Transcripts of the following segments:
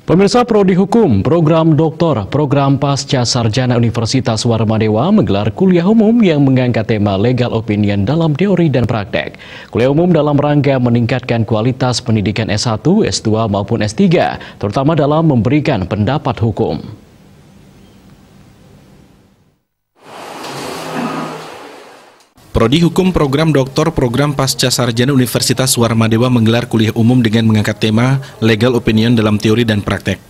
Pemirsa Prodi Hukum, Program Doktor, Program Pasca Sarjana Universitas Warmadewa menggelar kuliah umum yang mengangkat tema legal opinion dalam teori dan praktek. Kuliah umum dalam rangka meningkatkan kualitas pendidikan S1, S2 maupun S3, terutama dalam memberikan pendapat hukum. Prodi Hukum Program Doktor Program Pasca Sarjana Universitas Warmadewa menggelar kuliah umum dengan mengangkat tema Legal Opinion dalam Teori dan Praktek.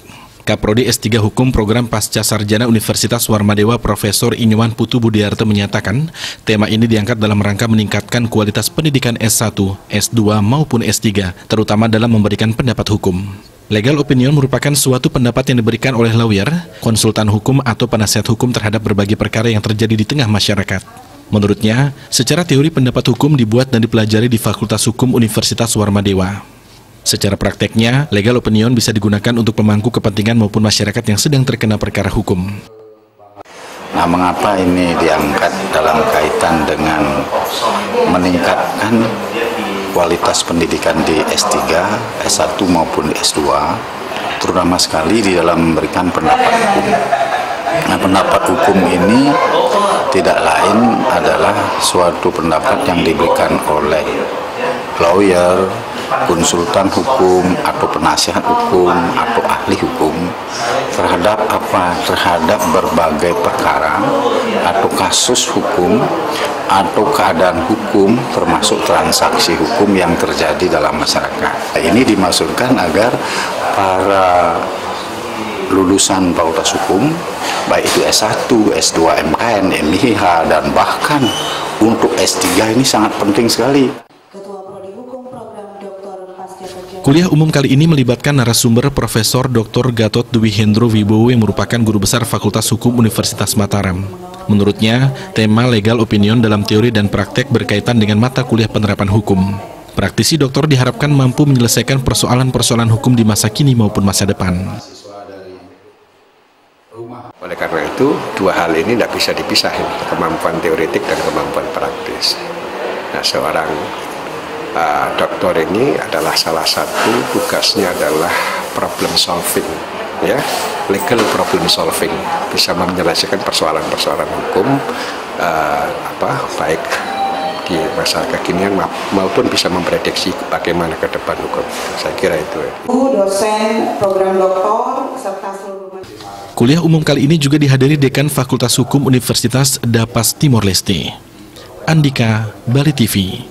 Kaprodi S3 Hukum Program Pasca Sarjana Universitas Warmadewa Profesor Inyuman Putu Budiarto menyatakan, tema ini diangkat dalam rangka meningkatkan kualitas pendidikan S1, S2 maupun S3, terutama dalam memberikan pendapat hukum. Legal opinion merupakan suatu pendapat yang diberikan oleh lawyer, konsultan hukum atau penasihat hukum terhadap berbagai perkara yang terjadi di tengah masyarakat. Menurutnya, secara teori pendapat hukum dibuat dan dipelajari di Fakultas Hukum Universitas Warmadewa. Secara prakteknya, legal opinion bisa digunakan untuk pemangku kepentingan maupun masyarakat yang sedang terkena perkara hukum. Nah, mengapa ini diangkat dalam kaitan dengan meningkatkan kualitas pendidikan di S3, S1 maupun S2, terutama sekali di dalam memberikan pendapat hukum. Nah, pendapat hukum ini tidak lain adalah suatu pendapat yang diberikan oleh lawyer, konsultan hukum, atau penasihat hukum, atau ahli hukum terhadap apa? Terhadap berbagai perkara atau kasus hukum atau keadaan hukum termasuk transaksi hukum yang terjadi dalam masyarakat. Ini dimaksudkan agar para lulusan Fakultas Hukum, baik itu S1, S2, MKN, MIH, dan bahkan untuk S3 ini sangat penting sekali. Kuliah umum kali ini melibatkan narasumber Profesor Dr. Gatot Dwi Hendro Wibowo yang merupakan guru besar Fakultas Hukum Universitas Mataram. Menurutnya, tema legal opinion dalam teori dan praktek berkaitan dengan mata kuliah penerapan hukum. Praktisi doktor diharapkan mampu menyelesaikan persoalan-persoalan hukum di masa kini maupun masa depan. Oleh karena itu, dua hal ini tidak bisa dipisahin, kemampuan teoretik dan kemampuan praktis. Nah, seorang doktor ini adalah salah satu tugasnya adalah problem solving, ya, legal problem solving, bisa menyelesaikan persoalan-persoalan hukum, baik di masa kekinian maupun bisa memprediksi bagaimana ke depan hukum. Saya kira itu. Dosen program doktor serta seluruh. Kuliah umum kali ini juga dihadiri Dekan Fakultas Hukum Universitas Dapas Timor Leste. Andika, Bali TV.